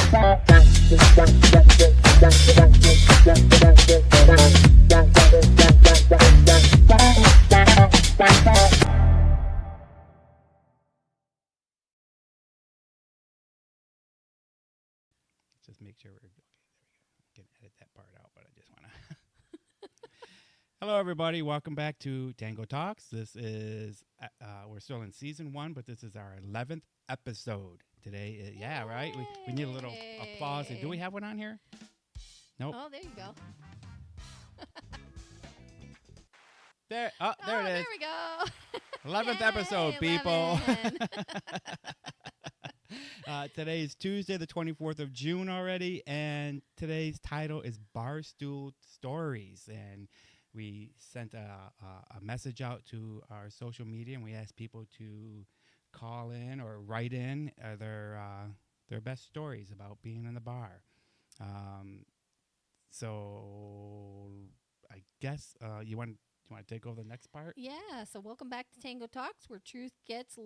Just make sure we're okay. There we go. Can edit that part out, but I just want to. Hello, everybody. Welcome back to Tango Talks. This is we're still in season 1, but this is our 11th episode today. Yeah, right. We need a little applause. Do we have one on here? Nope. Oh, there you go. There it is. There we go. 11th Yay, episode, people. 11. Today is Tuesday, the 24th of June already, and today's title is Barstool Stories. And we sent a message out to our social media, and we asked people to call in or write in their best stories about being in the bar. So I guess you want to take over the next part? Yeah, so welcome back to Tango Talks, where truth gets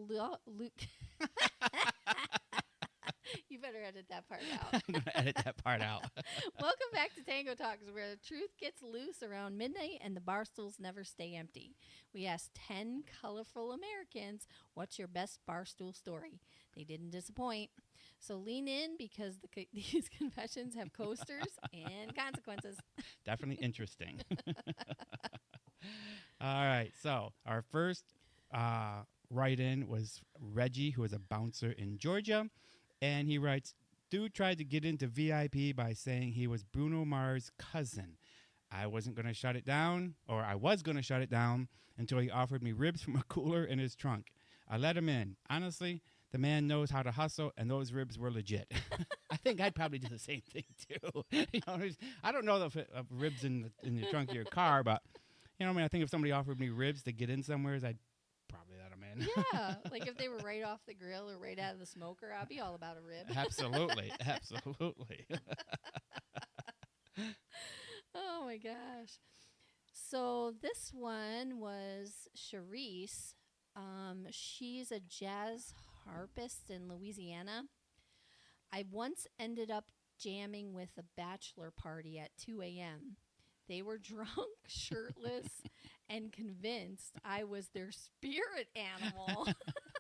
You better edit that part out. I'm going to edit that part out. Welcome back to Tango Talks, where the truth gets loose around midnight and the bar stools never stay empty. We asked 10 colorful Americans, what's your best barstool story? They didn't disappoint. So lean in because these confessions have coasters and consequences. Definitely interesting. All right, so our first write-in was Reggie, who is a bouncer in Georgia. And he writes, dude tried to get into VIP by saying he was Bruno Mars' cousin. I wasn't going to shut it down, or I was going to shut it down until he offered me ribs from a cooler in his trunk. I let him in. Honestly, the man knows how to hustle, and those ribs were legit. I think I'd probably do the same thing, too. I don't know if ribs in the trunk of your car, but I think if somebody offered me ribs to get in somewhere, I'd probably let them in. Yeah, like if they were right off the grill or right out of the smoker, I'd be all about a rib. Absolutely. Oh my gosh. So this one was Charisse. She's a jazz harpist in Louisiana. I once ended up jamming with a bachelor party at 2 a.m. They were drunk, shirtless, and convinced I was their spirit animal.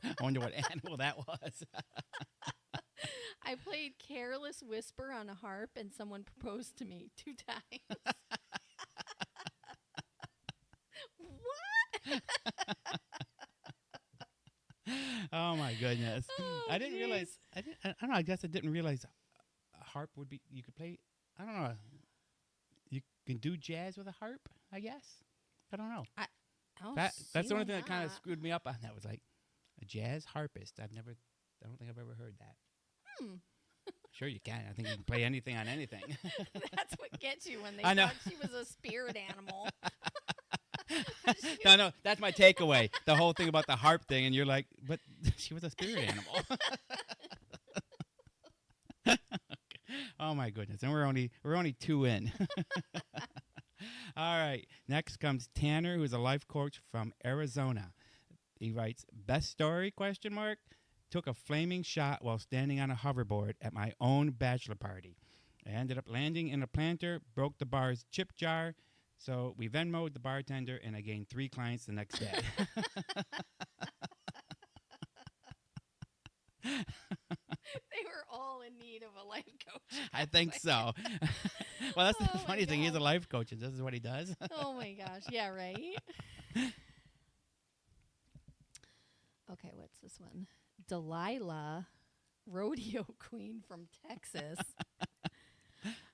I wonder what animal that was. I played Careless Whisper on a harp, and someone proposed to me 2 times. What? Oh, my goodness. Oh, I didn't realize. I don't know. I guess I didn't realize a harp would be. You could play. I don't know. You can do jazz with a harp, I guess. I don't know. That's the only thing that kind of screwed me up on that was like a jazz harpist. I don't think I've ever heard that. Sure you can. I think you can play anything on anything. That's what gets you when they I know. thought she was a spirit animal. No, that's my takeaway. The whole thing about the harp thing, and you're like, but she was a spirit animal. Oh my goodness! And we're only 2 in. All right. Next comes Tanner, who's a life coach from Arizona. He writes, "Best story? ? Took a flaming shot while standing on a hoverboard at my own bachelor party. I ended up landing in a planter, broke the bar's chip jar. So we Venmo'd the bartender, and I gained 3 clients the next day." They were all in need of a life coach. I think so. Well, that's the Oh, my funny thing. He's a God. life coach, and this is what he does. Oh my gosh. Yeah, right? Okay, what's this one? Delilah, rodeo queen from Texas.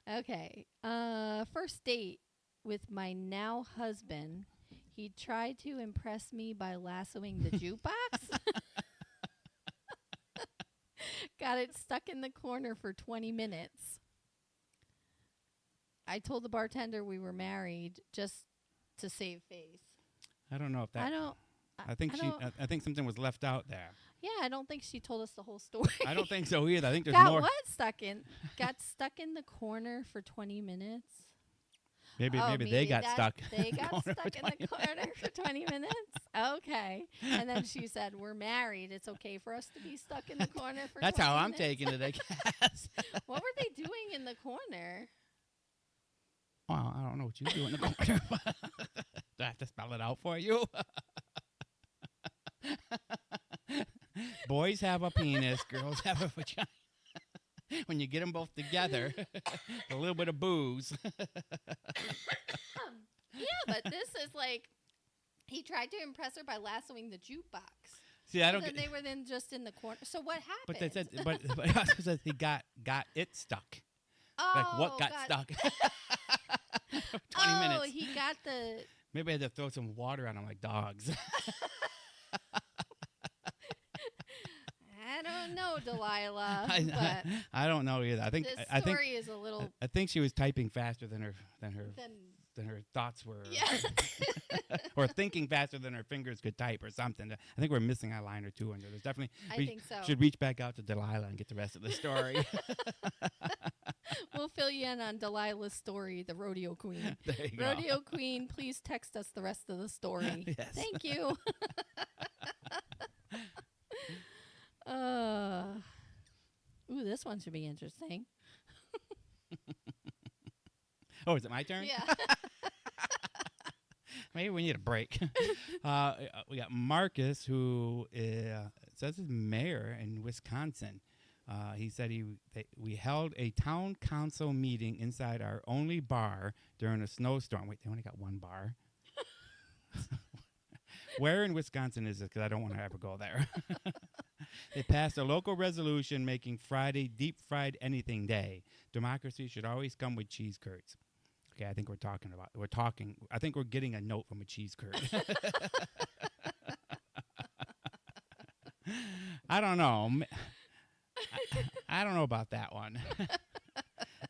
Okay. First date with my now husband. He tried to impress me by lassoing the jukebox. Got it stuck in the corner for 20 minutes. I told the bartender we were married just to save face. I don't know if that. I think something was left out there. Yeah, I don't think she told us the whole story. I don't think so either. I think there's Got more. what got stuck in the corner for 20 minutes. Maybe they got stuck. They got stuck in the corner for 20 minutes. Okay. And then she said, "We're married. It's okay for us to be stuck in the corner for." That's 20 how I'm minutes. taking it, I guess. What were know what you do in the corner. Do I have to spell it out for you? Boys have a penis, girls have a vagina. When you get them both together, a little bit of booze. Yeah, but this is like he tried to impress her by lassoing the jukebox. See, I So don't then get. they were then just in the corner. So what happened? But they said, but it also says he got it stuck. oh, Like what got God. stuck? 20 Oh, minutes. he got the. Maybe I had to throw some water on them like dogs. I don't know, Delilah. I, but I don't know either. I think this I think story is a little. I think she was typing faster than her Then, thoughts were, yeah. or thinking faster than her fingers could type, or something. I think we're missing a line or two under. There's definitely. I we think so. should reach back out to Delilah and get the rest of the story. We'll fill you in on Delilah's story, the rodeo queen. There you go. Rodeo queen, please text us the rest of the story. Yes. Thank you. Ooh, this one should be interesting. Oh, is it my turn? Yeah. Maybe we need a break. We got Marcus, who says he's mayor in Wisconsin. He said we held a town council meeting inside our only bar during a snowstorm. Wait, they only got one bar? Where in Wisconsin is it? Because I don't want to ever go there. They passed a local resolution making Friday Deep Fried Anything Day. Democracy should always come with cheese curds. Okay, I think I think we're getting a note from a cheese curd. I don't know. I don't know about that one. I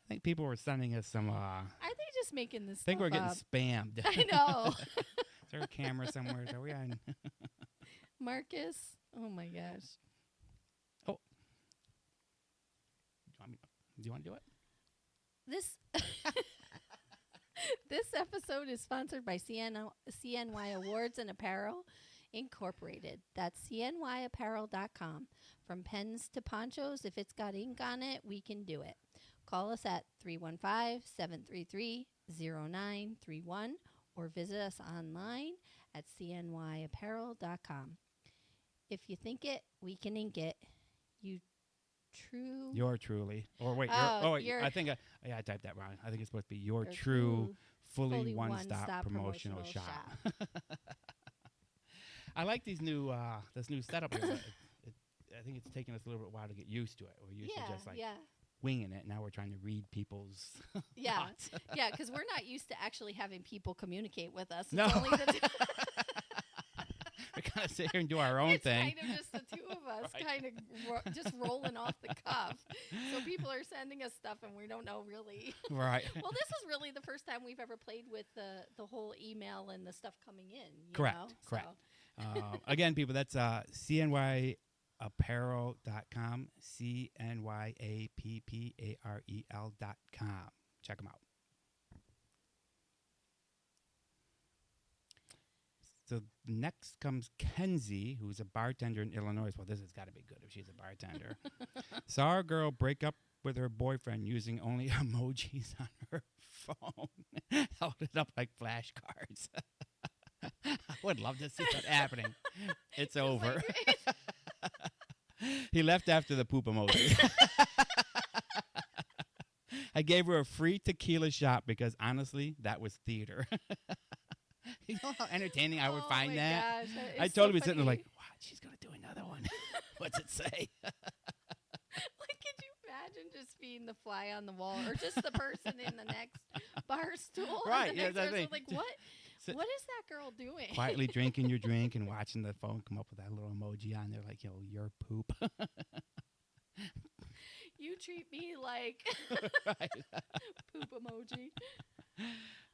think people were sending us some. Are they just making this I think stuff we're getting up? spammed. I know. Is there a camera somewhere? Are we on? Marcus? Oh, my gosh. Do you want to do it? This this episode is sponsored by CNY Awards and Apparel Incorporated. That's cnyapparel.com. From pens to ponchos, if it's got ink on it, we can do it. Call us at 315-733-0931 or visit us online at cnyapparel.com. If you think it, we can ink it. You're truly. Or wait, you're I think I typed that wrong. I think it's supposed to be your Your true, fully fully one-stop one-stop promotional promotional shop. I like these new this new setup here. But I think it's taken us a little bit while to get used to it. We're used to just like winging it. Now we're trying to read people's thoughts. Yeah, because we're not used to actually having people communicate with us. It's No. only the We kind of sit here and do our own it's thing. kind of just the two of us, Right. kind of just rolling off the cuff. So people are sending us stuff, and we don't know really. Right. Well, this is really the first time we've ever played with the whole email and the stuff coming in. You Correct, know? correct. So, Again, people, that's cnyapparel.com, cnyapparel.com. Check them out. So next comes Kenzie, who's a bartender in Illinois. Well, this has got to be good if she's a bartender. Saw a girl break up with her boyfriend using only emojis on her phone. Held it up like flashcards. I would love to see that happening. It's over. He left after the poop emoji. I gave her a free tequila shot because honestly, that was theater. You know how entertaining I would find that? Gosh, I totally be sitting there like, wow, she's going to do another one. What's it say? Like, could you imagine just being the fly on the wall or just the person in the next bar stool? Right, The yeah, next that's person, right. like, Sit- what is that girl doing? Quietly drinking your drink and watching the phone come up with that little emoji on there like, yo, your poop. You treat me like Right. poop emoji.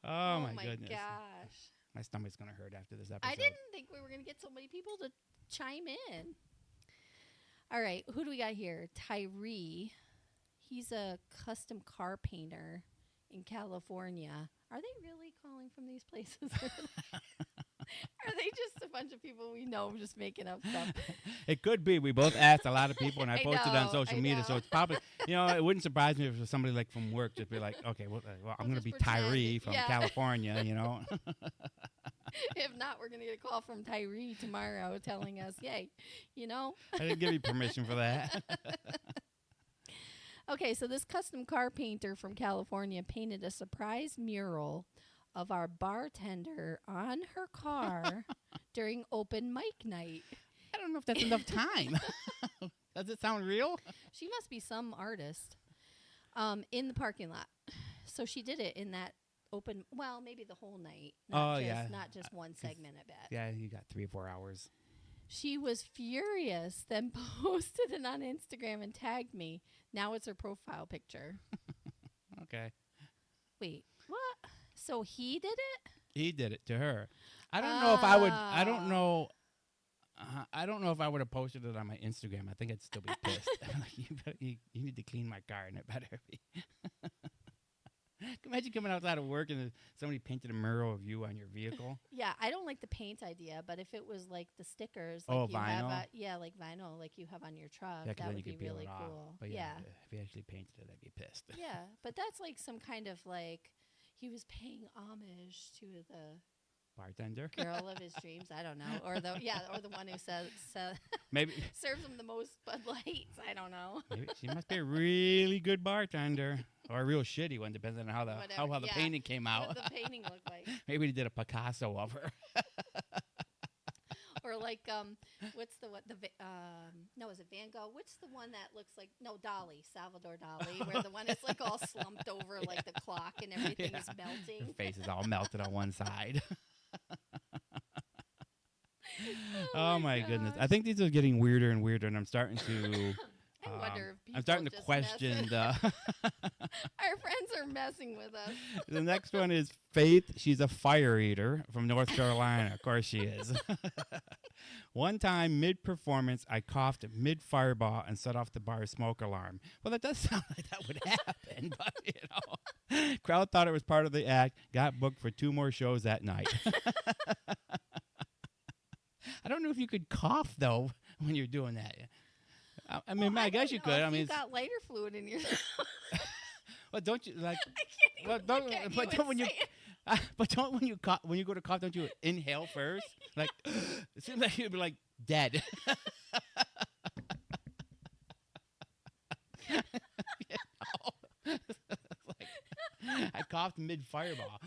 Oh, my goodness. Gosh. My stomach's going to hurt after this episode. I didn't think we were going to get so many people to chime in. All right, who do we got here? Tyree. He's a custom car painter in California. Are they really calling from these places? Are Are they just a bunch of people we know just making up stuff? It could be. We both asked a lot of people, and I I posted on know, social I media, so know. it's probably, it wouldn't surprise me if it was somebody like from work, just be like, okay, well, I'm We'll going to just be pretend. Tyree from Yeah. California, If not, we're gonna get a call from Tyree tomorrow telling us, "Yay, you know." I didn't give you permission for that. Okay, so this custom car painter from California painted a surprise mural of our bartender on her car during open mic night. I don't know if that's enough time. Does it sound real? She must be some artist. In the parking lot. So she did it in that open, well, maybe the whole night. Not just one segment, I bet. Yeah, you got 3 or 4 hours. She was furious, then posted it on Instagram and tagged me. Now it's her profile picture. Okay. Wait, what? So he did it? He did it to her. I don't know if I would. I don't know. I don't know if I would have posted it on my Instagram. I think I'd still be pissed. You need to clean my car, and it better be. Imagine coming outside of work and somebody painted a mural of you on your vehicle. Yeah, I don't like the paint idea, but if it was like the stickers, Oh, like you have, vinyl? like vinyl, like you have on your truck, Yeah, 'cause that then would you be could peel really it off. cool. But Yeah. if he actually painted it, I'd be pissed. Yeah, but that's like some kind of like he was paying homage to the Bartender. girl of his dreams. I don't know, or the one who says Maybe serves him the most Bud Lights. I don't know. maybe she must be a really good bartender or a real shitty one, depending on how Whatever, how well the yeah. painting came out. What the painting looked like, Maybe he did a Picasso of her. or like what's no, is it Van Gogh? What's the one that looks like Dali, Salvador Dali, where the one is like all slumped over like the clock and everything is Her melting. face is all melted on one side. Oh Oh my goodness! I gosh. think these are getting weirder and weirder, and I'm starting to. I wonder if people I'm starting to just question messing- the. Our friends are messing with us. The next one is Faith. She's a fire eater from North Carolina. Of course she is. One time, mid-performance, I coughed mid-fireball and set off the bar's smoke alarm. Well, that does sound like that would happen, but, crowd thought it was part of the act, got booked for 2 more shows that night. I don't know if you could cough, though, when you're doing that. I mean, Well, I guess you don't know could. if I mean, you got lighter fluid in your. well, don't you, like, I can't even well, look at but you don't when and you, say it. but don't when you go to cough, don't you inhale first? Like, it seems like you'd be like dead. Like, I coughed mid fireball.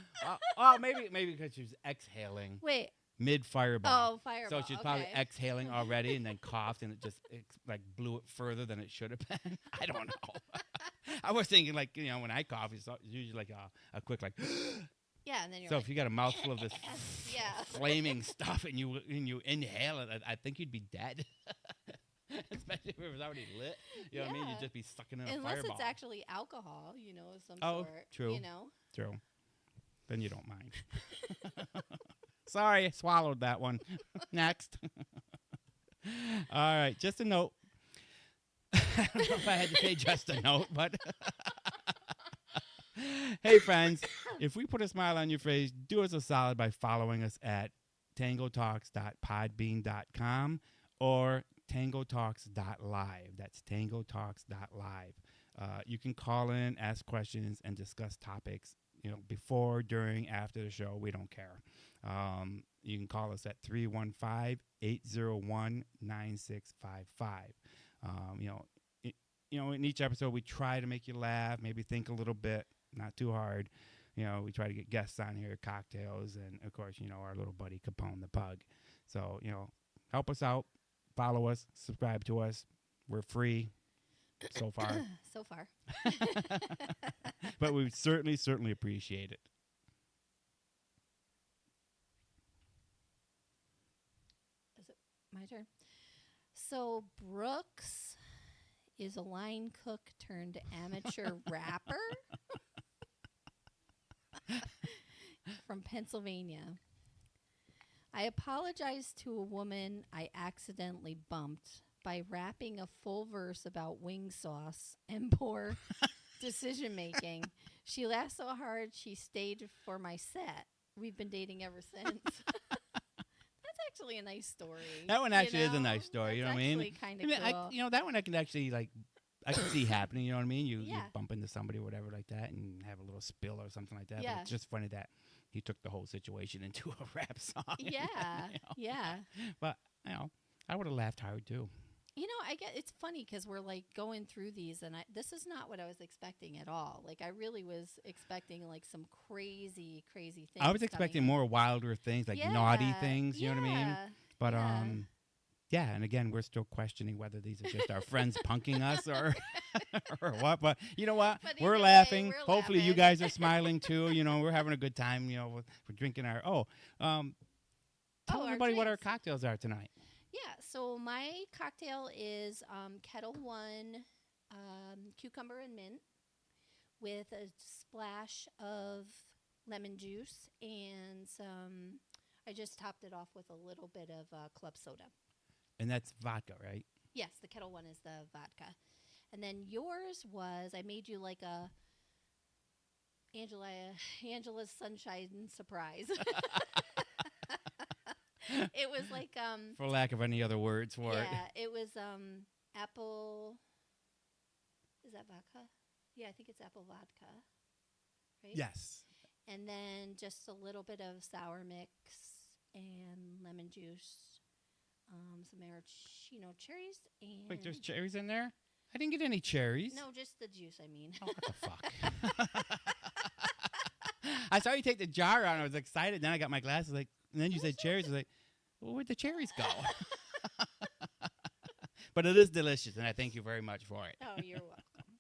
Oh, maybe because she was exhaling Wait. mid fireball. Oh, fireball. So she's probably okay. exhaling already and then coughed and it just like blew it further than it should have been. I don't know. I was thinking like, when I cough, it's usually like a quick like. Yeah, and then you're So like, if you got a mouthful of this yeah. flaming stuff and you inhale it, I think you'd be dead. Especially if it was already lit. You know what I mean? Yeah. You'd just be sucking in a Unless fireball. it's actually alcohol, of some Oh, sort. true. You know? True. Then you don't mind. Sorry, I swallowed that one. Next. All right, just a note. I don't know if I had to say just a note, but hey, friends, if we put a smile on your face, do us a solid by following us at tangotalks.podbean.com or tangotalks.live. That's tangotalks.live. You can call in, ask questions, and discuss topics, before, during, after the show. We don't care. You can call us at 315-801-9655. In each episode, we try to make you laugh, maybe think a little bit, not too hard. We try to get guests on here, cocktails, and, of course, our little buddy Capone the Pug. So, help us out. Follow us. Subscribe to us. We're free so far. So far. But we certainly appreciate it. Is it my turn? So Brooks is a line cook turned amateur rapper from Pennsylvania. I apologized to a woman I accidentally bumped by rapping a full verse about wing sauce and poor decision making. She laughed so hard she stayed for my set. We've been dating ever since. actually a nice story. That one actually is a nice story. You know what I mean? That's actually kind of cool. That one I can actually like. I can see happening. You know what I mean? You Yeah. bump into somebody or whatever like that, and have a little spill or something like that. Yeah. But it's just funny that he took the whole situation into a rap song. Yeah. Yeah. But I would have laughed hard too. I get it's funny because we're like going through these, and this is not what I was expecting at all. Like I really was expecting like some crazy, crazy things. I was expecting more wilder things, like naughty things. You know what I mean? But yeah, and again, we're still questioning whether these are just our friends punking us or or what. But you know what? We're laughing. Hopefully, you guys are smiling too. We're having a good time. We're drinking our tell everybody what our cocktails are tonight. Yeah, so my cocktail is Kettle One cucumber and mint with a splash of lemon juice and some. I just topped it off with a little bit of club soda. And that's vodka, right? Yes, the Kettle One is the vodka. And then yours was, I made you like a Angela's Sunshine surprise. It was like for lack of any other words for it. Yeah, it was apple. Is that vodka? Yeah, I think it's apple vodka. Right? Yes. And then just a little bit of sour mix and lemon juice. Some maraschino cherries. And wait, there's cherries in there? I didn't get any cherries. No, just the juice, I mean. Oh, what the fuck? I saw you take the jar out and I was excited. Then I got my glasses, and then you said cherries. I was like, well, where'd the cherries go? But it is delicious, and I thank you very much for it. Oh, you're welcome.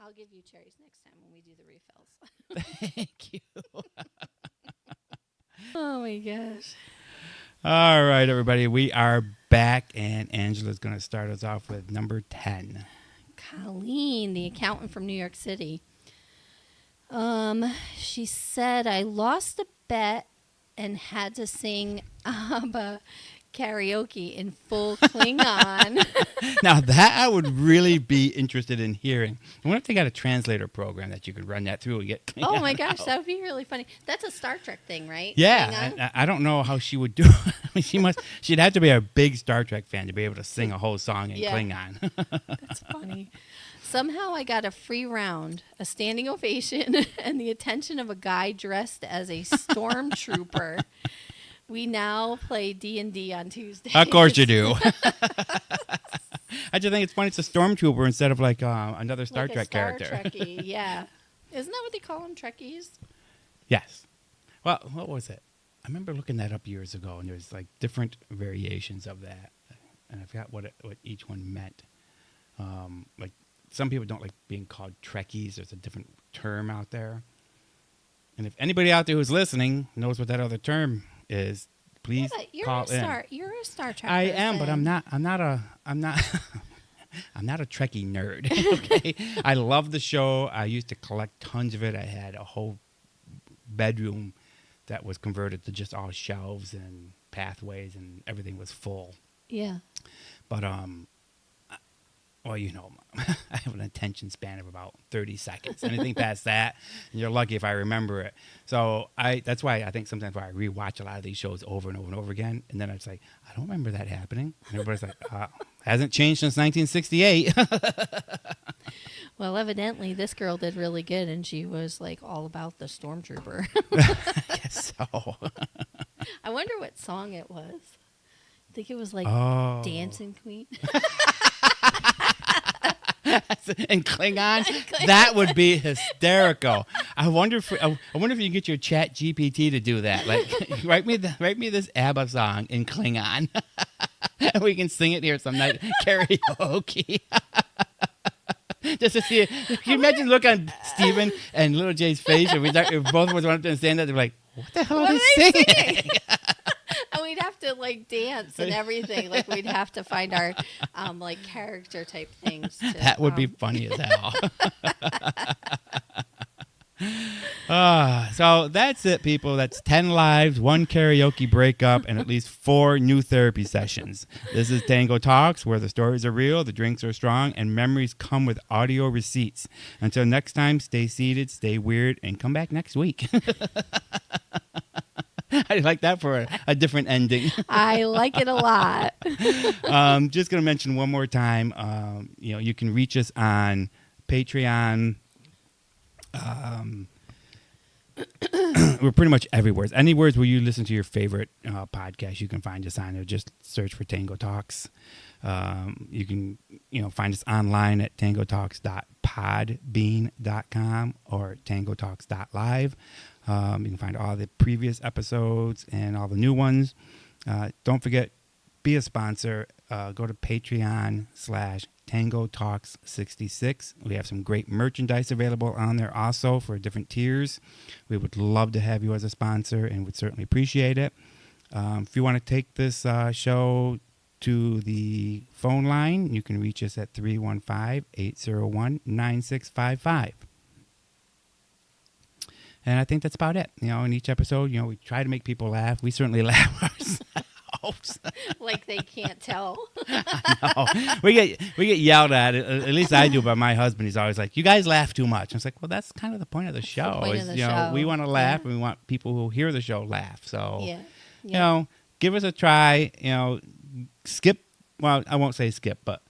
I'll give you cherries next time when we do the refills. Thank you. Oh, my gosh. All right, everybody. We are back, and Angela's going to start us off with number 10. Colleen, the accountant from New York City. She said, I lost a bet and had to sing ABBA karaoke in full Klingon. Now, that I would really be interested in hearing. I wonder if they got a translator program that you could run that through and get Klingon. Oh, my gosh, that would be really funny. That's a Star Trek thing, right? Yeah, I don't know how she would do it. I mean, she'd have to be a big Star Trek fan to be able to sing a whole song in Klingon. That's funny. Somehow I got a free round, a standing ovation, and the attention of a guy dressed as a stormtrooper. We now play D&D on Tuesdays. Of course you do. I just think it's funny. It's a stormtrooper instead of like another Star Trek character. Trekkie, yeah. Isn't that what they call them, Trekkies? Yes. Well, what was it? I remember looking that up years ago, and there's like different variations of that, and I forgot what each one meant. Like some people don't like being called Trekkies. There's a different term out there, and if anybody out there who's listening knows what that other term is, please call in. You're a Star Trek. I am, but I'm not a Trekkie nerd. Okay, I love the show. I used to collect tons of it. I had a whole bedroom that was converted to just all shelves and pathways, and everything was full. Yeah. But well, I have an attention span of about 30 seconds. Anything past that, and you're lucky if I remember it. So that's why I think sometimes I rewatch a lot of these shows over and over and over again, and then I was like, I don't remember that happening. And everybody's like, hasn't changed since 1968. Well, evidently this girl did really good, and she was like all about the stormtrooper. I guess so. I wonder what song it was. I think it was like Dancing Queen. In Klingon, that would be hysterical. I wonder if you can get your Chat GPT to do that. Like, write me this ABBA song in Klingon, and we can sing it here some night karaoke. Just to see it. Can you imagine look on Steven and Little Jay's face if both of us went up there and stand there? They're like, "What the hell are they singing?" And we'd have to like dance and everything. Like we'd have to find our like character type things. That would be funny as hell. So that's it, people. That's 10 lives, 1 karaoke breakup, and at least 4 new therapy sessions. This is Tango Talks, where the stories are real, the drinks are strong, and memories come with audio receipts. Until next time, stay seated, stay weird, and come back next week. I like that for a different ending. I like it a lot. Just going to mention one more time, you can reach us on Patreon. We're pretty much everywhere. Anywhere where you listen to your favorite podcast, you can find us on there. Just search for Tango Talks. You can find us online at tangotalks.podbean.com or tangotalks.live. You can find all the previous episodes and all the new ones. Don't forget, be a sponsor. Go to Patreon/Tango Talks 66. We have some great merchandise available on there also for different tiers. We would love to have you as a sponsor and would certainly appreciate it. If you want to take this show to the phone line, you can reach us at 315-801-9655. And I think that's about it. In each episode, we try to make people laugh. We certainly laugh ourselves. Like they can't tell. No, we get yelled at. At least I do by my husband. He's always like, "You guys laugh too much." I was like, "Well, that's kind of the point of the show. point of the show. We want to laugh, Yeah. and we want people who hear the show laugh. So, Yeah. give us a try. Skip. Well, I won't say skip, but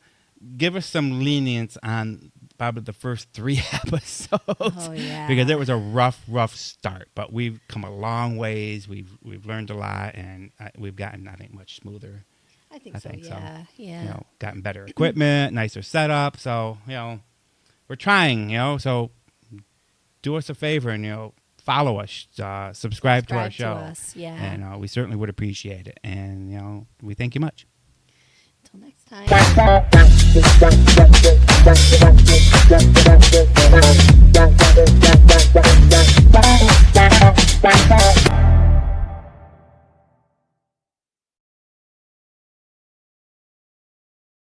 give us some lenience on probably the first 3 episodes. Oh yeah. Because it was a rough start, but we've come a long ways. We've learned a lot, and we've gotten, I think, much smoother. I think I so. think so. Yeah. Gotten better equipment, nicer setup. So we're trying. So do us a favor and follow us, subscribe to our show, us. Yeah. and we certainly would appreciate it. And we thank you much. Until next time.